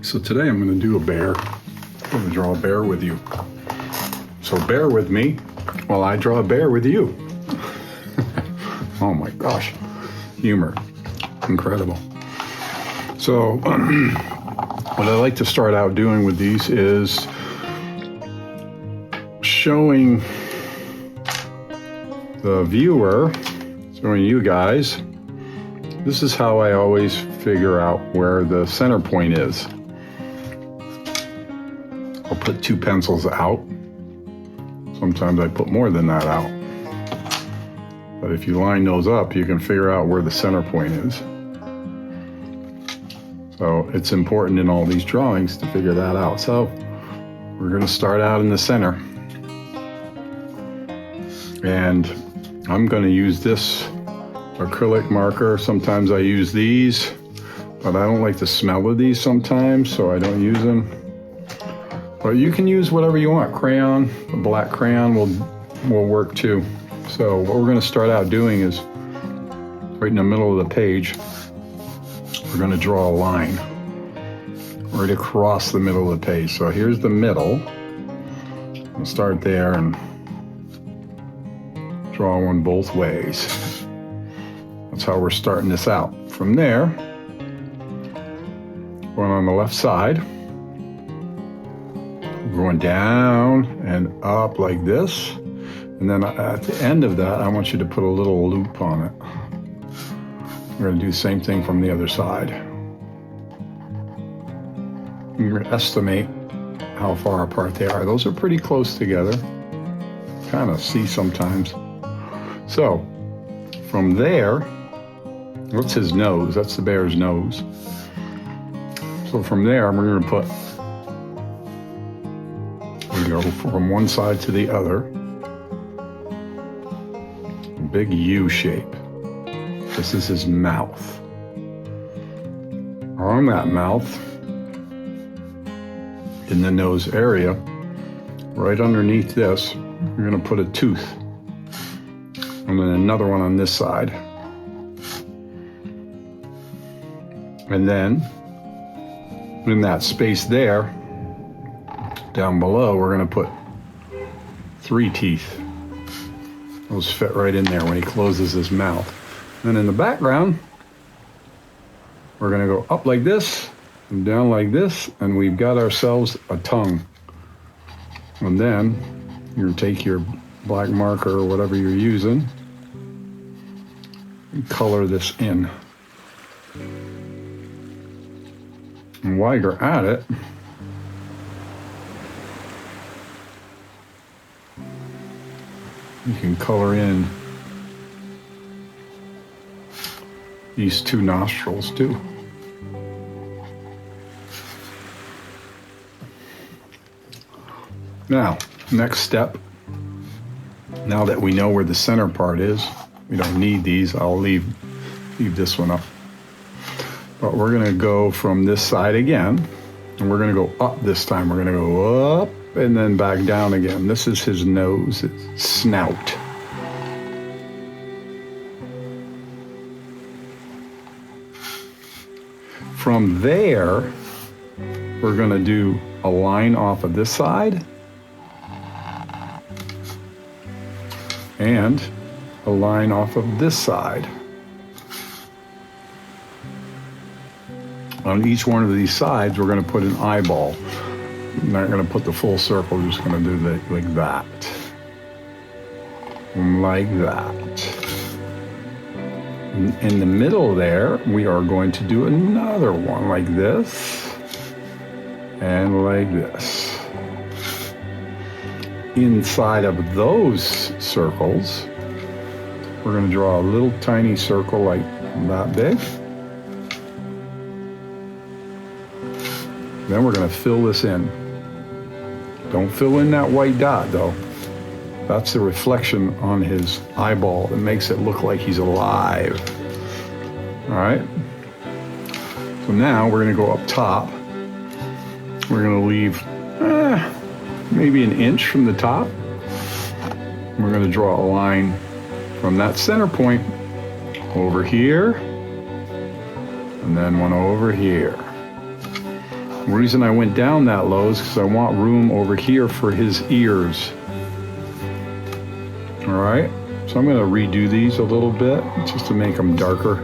So today I'm going to do a bear. I'm going to draw a bear with you. So bear with me while I draw a bear with you. Oh my gosh, humor, incredible. So what I like to start out doing with these is showing the viewer, showing you guys, this is how I always figure out where the center point is. I'll put 2 pencils out. Sometimes I put more than that out. But if you line those up, you can figure out where the center point is. So it's important in all these drawings to figure that out. So we're going to start out in the center. And I'm going to use this acrylic marker. Sometimes I use these, but I don't like the smell of these sometimes, so I don't use them. But you can use whatever you want. Crayon, a black crayon will work too. So what we're going to start out doing is right in the middle of the page, we're going to draw a line right across the middle of the page. So here's the middle. We'll start there and draw one both ways. That's how we're starting this out. From there, going on the left side, going down and up like this. And then at the end of that, I want you to put a little loop on it. We're going to do the same thing from the other side. You're going to estimate how far apart they are. Those are pretty close together. Kind of see sometimes. So from there, what's his nose? That's the bear's nose. So from there, we're going to put, we go from one side to the other. A big U shape. This is his mouth. On that mouth, in the nose area, right underneath this, you're going to put a tooth. And then another one on this side. And then, in that space there, down below, we're going to put 3 teeth. Those fit right in there when he closes his mouth. And in the background, we're going to go up like this and down like this, and we've got ourselves a tongue. And then you're going to take your black marker or whatever you're using and color this in. And while you're at it, you can color in these 2 nostrils too. Now, next step, now that we know where the center part is, we don't need these, I'll leave this one up. But we're gonna go from this side again, and we're gonna go up this time. We're gonna go up and then back down again. This is his nose, his snout. From there, we're gonna do a line off of this side and a line off of this side. On each one of these sides, we're going to put an eyeball. I'm not going to put the full circle, we're just going to do like that. Like that. In the middle there, we are going to do another one like this and like this. Inside of those circles, we're going to draw a little tiny circle like that big. Then we're going to fill this in. Don't fill in that white dot though. That's the reflection on his eyeball that makes it look like he's alive. All right. So now we're going to go up top. We're going to leave maybe an inch from the top. We're going to draw a line from that center point over here, and then one over here. The reason I went down that low is because I want room over here for his ears. All right, so I'm going to redo these a little bit just to make them darker.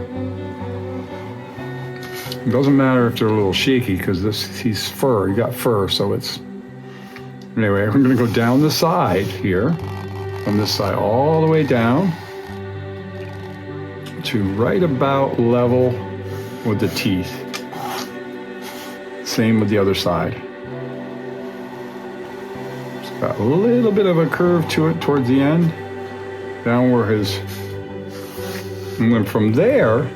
It doesn't matter if they're a little shaky because he's fur. He got fur, so it's... Anyway, I'm going to go down the side here, from this side all the way down to right about level with the teeth. Same with the other side. It's got a little bit of a curve to it towards the end, down where his... And then from there,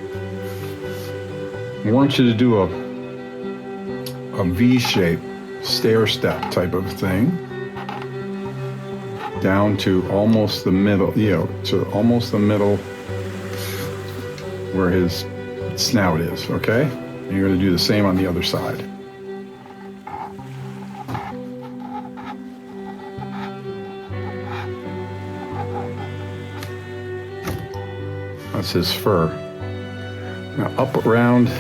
I want you to do a V-shape, stair step type of thing, down to almost the middle, to almost the middle where his snout is, okay? And you're going to do the same on the other side. That's his fur. Now up around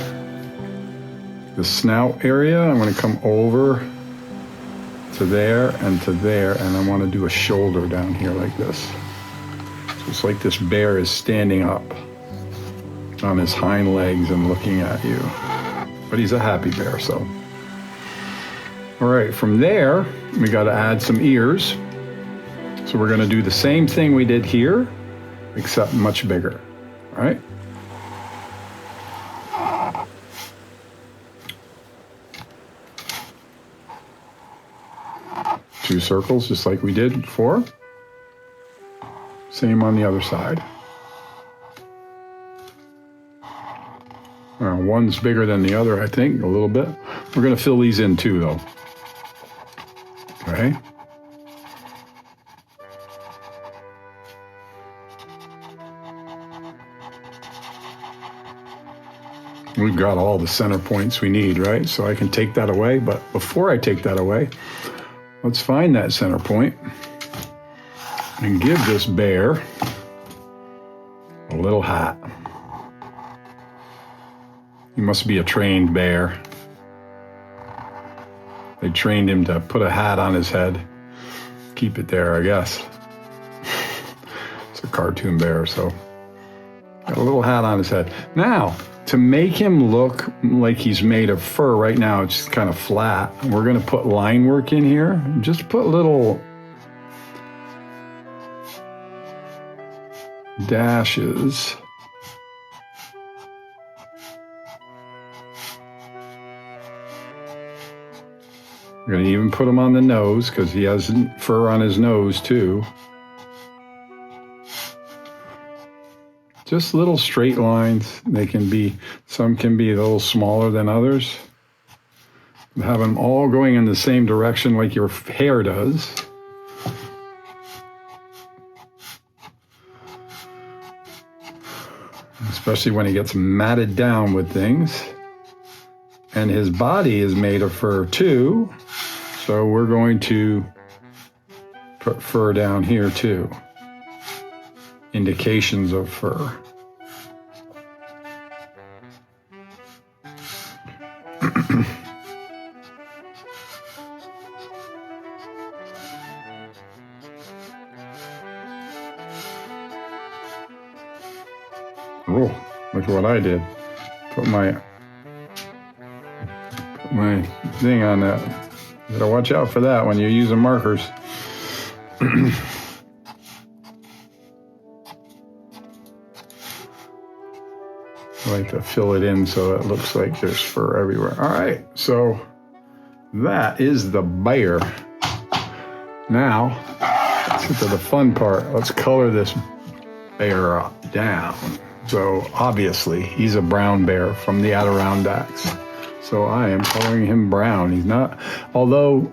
the snout area, I'm going to come over to there, and I want to do a shoulder down here like this. So it's like this bear is standing up on his hind legs and looking at you. But he's a happy bear, so. All right, from there, we got to add some ears. So we're going to do the same thing we did here, except much bigger, all right? Two circles, just like we did before. Same on the other side. One's bigger than the other, I think, a little bit. We're going to fill these in too, though. Okay. We've got all the center points we need, right? So I can take that away, but before I take that away, let's find that center point and give this bear a little hat. He must be a trained bear. They trained him to put a hat on his head. Keep it there, I guess. It's a cartoon bear, so got a little hat on his head. Now, to make him look like he's made of fur, right now it's kind of flat. We're going to put line work in here. Just put little dashes. We're going to even put him on the nose because he has fur on his nose too. Just little straight lines. They can be, some can be a little smaller than others. Have them all going in the same direction like your hair does. Especially when he gets matted down with things. And his body is made of fur too. So we're going to put fur down here too. Indications of fur. Oh, look at what I did. Put my thing on that. You gotta watch out for that when you're using markers. I like to fill it in so it looks like there's fur everywhere. All right, so that is the bear. Now, let's get to the fun part. Let's color this bear down. So obviously, he's a brown bear from the Adirondacks. So I am coloring him brown. He's not, although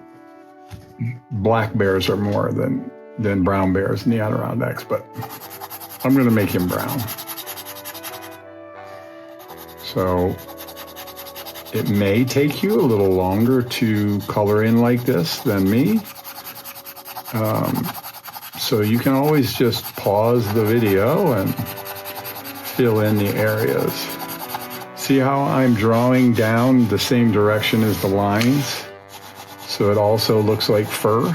black bears are more than brown bears in the Adirondacks, but I'm going to make him brown. So it may take you a little longer to color in like this than me. So you can always just pause the video and fill in the areas. See how I'm drawing down the same direction as the lines? So it also looks like fur.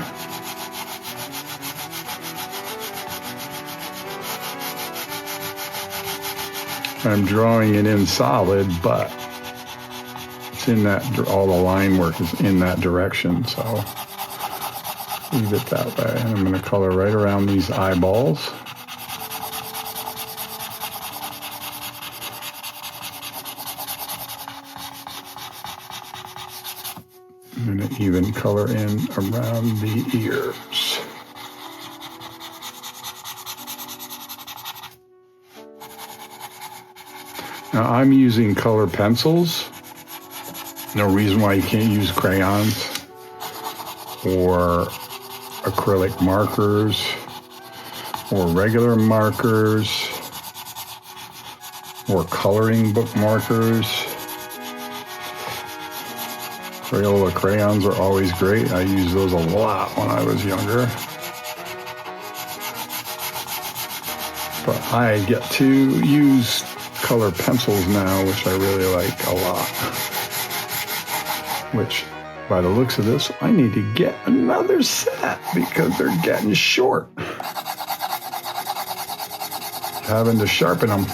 I'm drawing it in solid, but it's in that, all the line work is in that direction, so leave it that way. And I'm going to color right around these eyeballs. I'm going to even color in around the ears. Now I'm using color pencils. No reason why you can't use crayons or acrylic markers or regular markers or coloring book markers. Crayola crayons are always great. I used those a lot when I was younger. But I get to use color pencils now, which I really like a lot. Which, by the looks of this, I need to get another set because they're getting short. Having to sharpen them.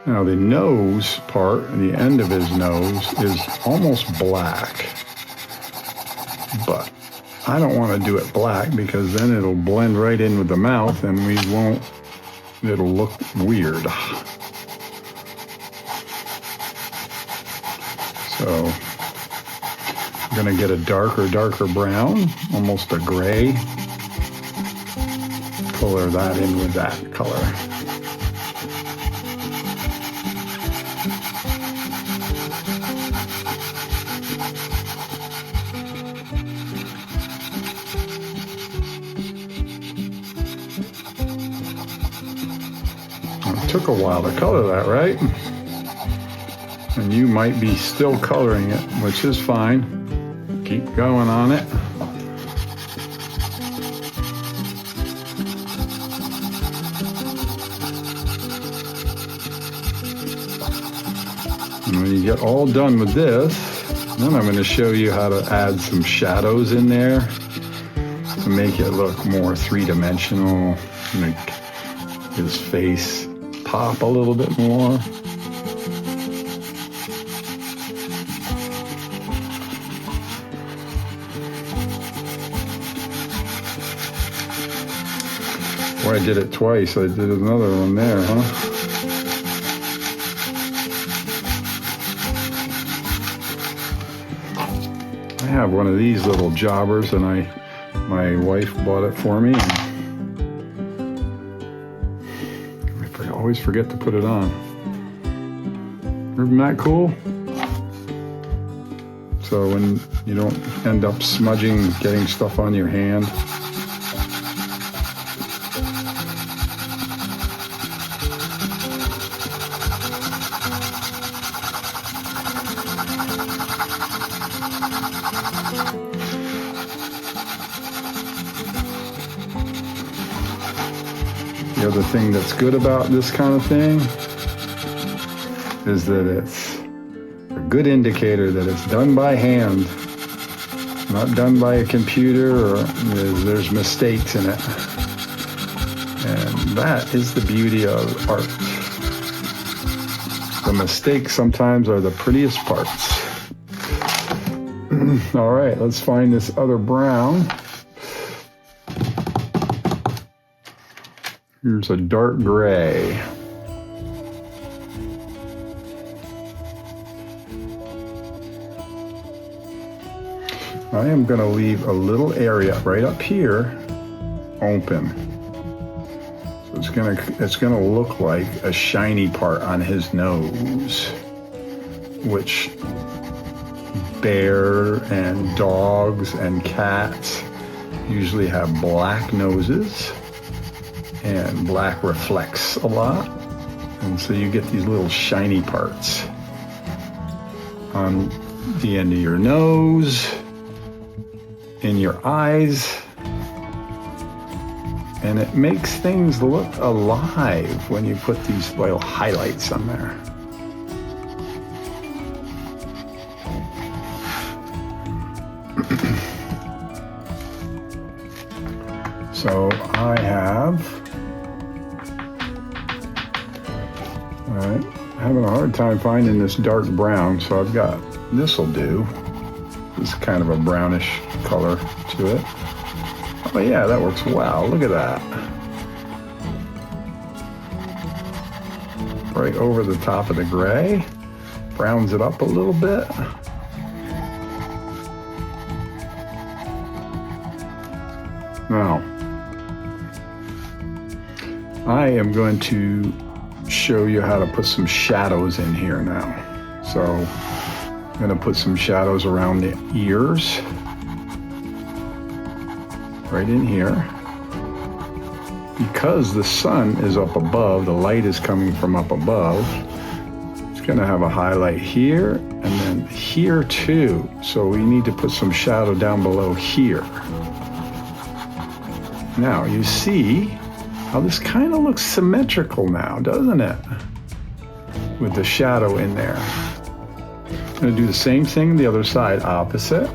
Now the nose part, the end of his nose, is almost black. But I don't want to do it black because then it'll blend right in with the mouth and it'll look weird. So I'm going to get a darker brown, almost a gray. Color that in with that color. It took a while to color that, right? And you might be still coloring it, which is fine. Keep going on it. And when you get all done with this, then I'm going to show you how to add some shadows in there to make it look more three-dimensional, make his face pop a little bit more. Boy, I did it twice. I did another one there, huh? I have one of these little jobbers, and my wife bought it for me. I always forget to put it on. Isn't that cool? So when you don't end up smudging, getting stuff on your hand. The other thing that's good about this kind of thing is that it's a good indicator that it's done by hand, not done by a computer, or there's mistakes in it. And that is the beauty of art. The mistakes sometimes are the prettiest parts. All right, let's find this other brown. Here's a dark gray. I am going to leave a little area right up here open. So it's going to look like a shiny part on his nose, which bear and dogs and cats usually have black noses, and black reflects a lot. And so you get these little shiny parts on the end of your nose, in your eyes, and it makes things look alive when you put these little highlights on there. So I have, having a hard time finding this dark brown, so I've got, this will do. It's kind of a brownish color to it. Oh yeah, that works well. Look at that. Right over the top of the gray. Browns it up a little bit. Now, I am going to show you how to put some shadows in here now. So I'm going to put some shadows around the ears, right in here. Because the sun is up above, the light is coming from up above, it's going to have a highlight here and then here too. So we need to put some shadow down below here. Now you see how this kind of looks symmetrical now, doesn't it? With the shadow in there. I'm going to do the same thing the other side, opposite.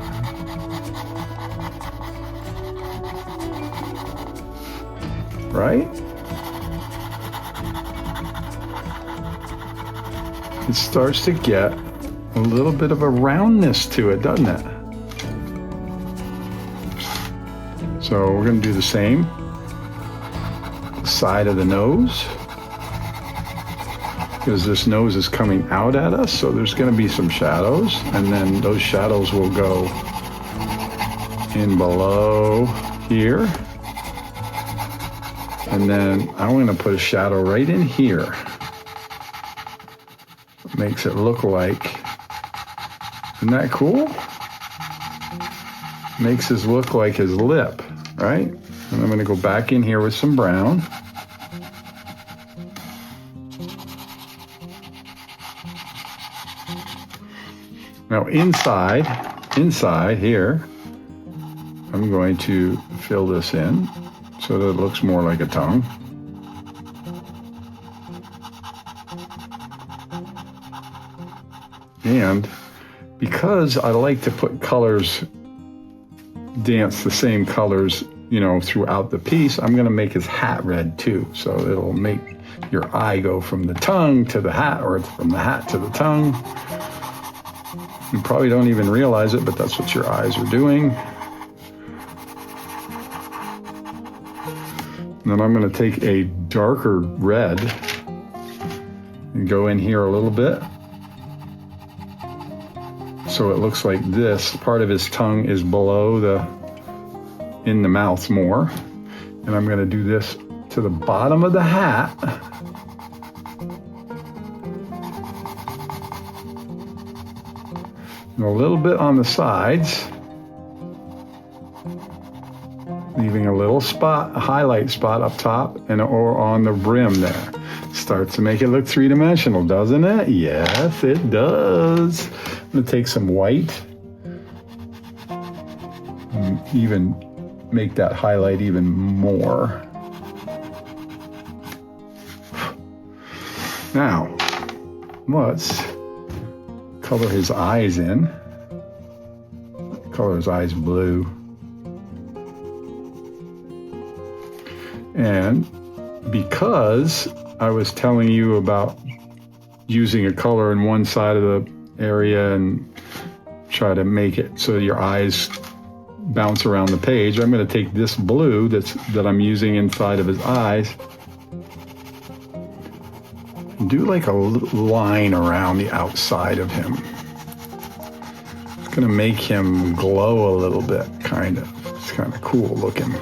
Right? It starts to get a little bit of a roundness to it, doesn't it? So we're going to do the same. Side of the nose, because this nose is coming out at us, so there's going to be some shadows, and then those shadows will go in below here, and then I'm going to put a shadow right in here. Makes it look like, isn't that cool? Makes this look like his lip, right? And I'm going to go back in here with some brown. Now inside here, I'm going to fill this in so that it looks more like a tongue. And because I like to put colors, dance the same colors, you know, throughout the piece, I'm going to make his hat red too. So it'll make your eye go from the tongue to the hat, or from the hat to the tongue. You probably don't even realize it, but that's what your eyes are doing. And then I'm going to take a darker red and go in here a little bit. So it looks like this part of his tongue is below in the mouth more. And I'm going to do this to the bottom of the hat. And a little bit on the sides, leaving a little spot, a highlight spot up top, and or on the brim there. Starts to make it look three-dimensional, doesn't it? Yes, it does. I'm going to take some white and even make that highlight even more. Now, let's color his eyes in. Color his eyes blue. And because I was telling you about using a color in one side of the area and try to make it so your eyes bounce around the page, I'm going to take this blue that I'm using inside of his eyes and do like a line around the outside of him. It's going to make him glow a little bit, kind of. It's kind of cool looking.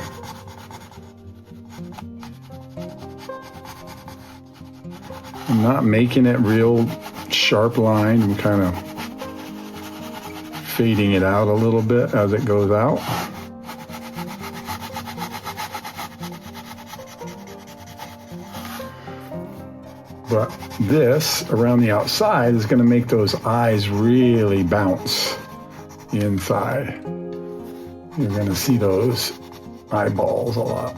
I'm not making it real sharp line. I'm kind of fading it out a little bit as it goes out. But this around the outside is going to make those eyes really bounce inside. You're going to see those eyeballs a lot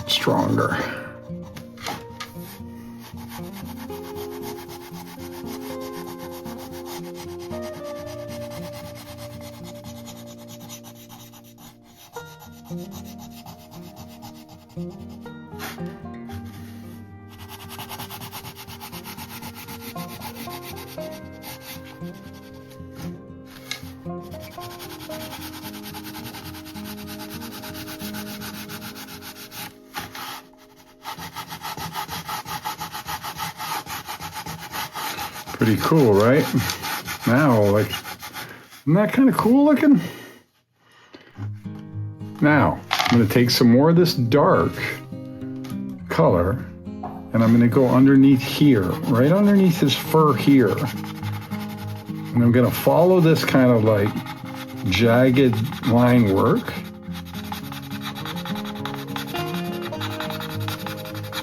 stronger. Pretty cool, right? Now, like, isn't that kind of cool looking? Now, I'm going to take some more of this dark color, and I'm going to go underneath here, right underneath his fur here. And I'm going to follow this kind of like jagged line work.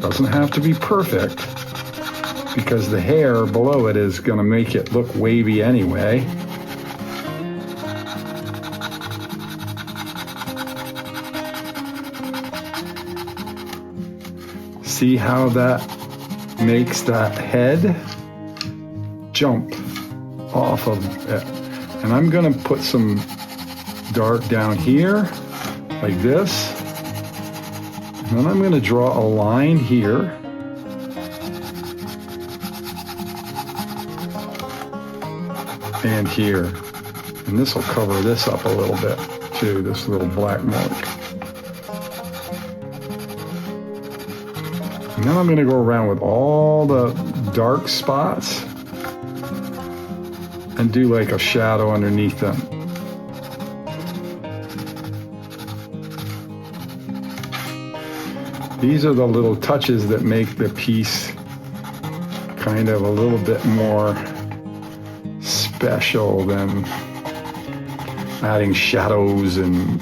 Doesn't have to be perfect, because the hair below it is going to make it look wavy anyway. See how that makes that head jump off of it. And I'm going to put some dark down here, like this. And then I'm going to draw a line here. And here. And this will cover this up a little bit too, this little black mark. And then I'm going to go around with all the dark spots and do like a shadow underneath them. These are the little touches that make the piece kind of a little bit more special than adding shadows and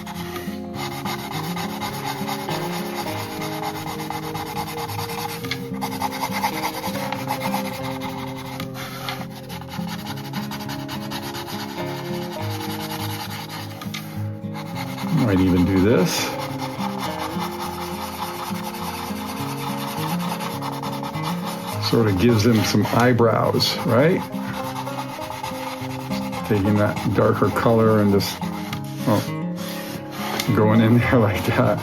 might even do this. Sort of gives them some eyebrows, right? Taking that darker color and just going in there like that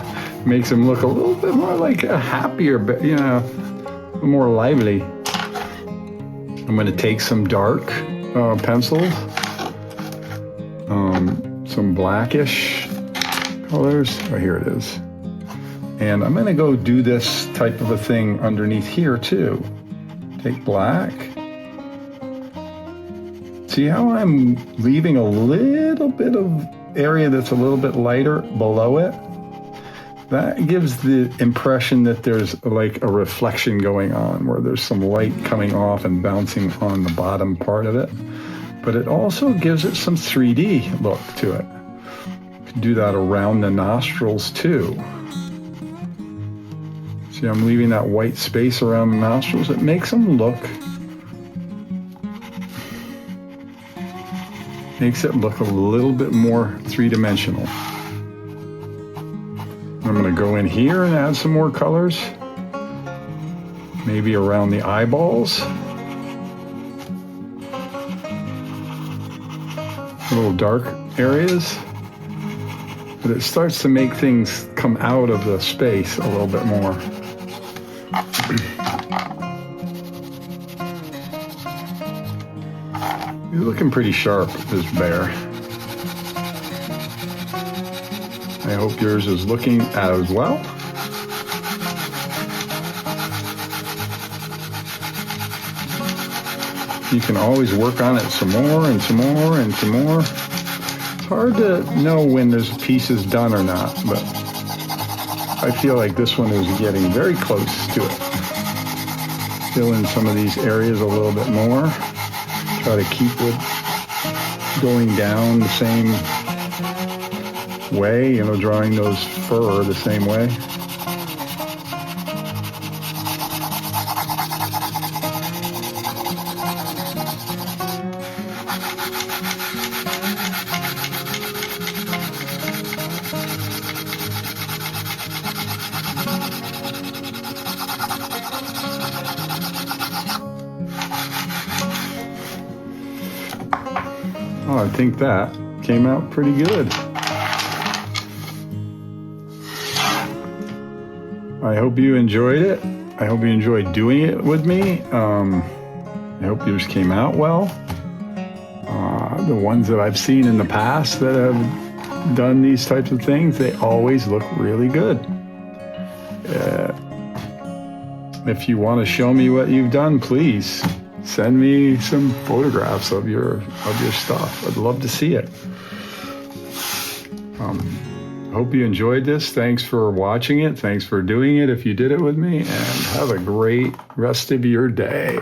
makes them look a little bit more like a happier, you know, more lively. I'm going to take some dark pencils, some blackish colors. Oh, here it is. And I'm going to go do this type of a thing underneath here too. Take black. See how I'm leaving a little bit of area that's a little bit lighter below it? That gives the impression that there's like a reflection going on, where there's some light coming off and bouncing on the bottom part of it. But it also gives it some 3D look to it. You can do that around the nostrils too. See, I'm leaving that white space around the nostrils. It makes them look a little bit more three-dimensional. I'm going to go in here and add some more colors, maybe around the eyeballs, little dark areas, but it starts to make things come out of the space a little bit more. He's looking pretty sharp, this bear. I hope yours is looking as well. You can always work on it some more and some more and some more. It's hard to know when this piece is done or not, but I feel like this one is getting very close to it. Fill in some of these areas a little bit more. Try to keep with going down the same way, you know, drawing those fur the same way. Oh, I think that came out pretty good. I hope you enjoyed it. I hope you enjoyed doing it with me. I hope yours came out well. The ones that I've seen in the past that have done these types of things, they always look really good. If you want to show me what you've done, please send me some photographs of your stuff. I'd love to see it. Hope you enjoyed this. Thanks for watching it. Thanks for doing it if you did it with me, and have a great rest of your day.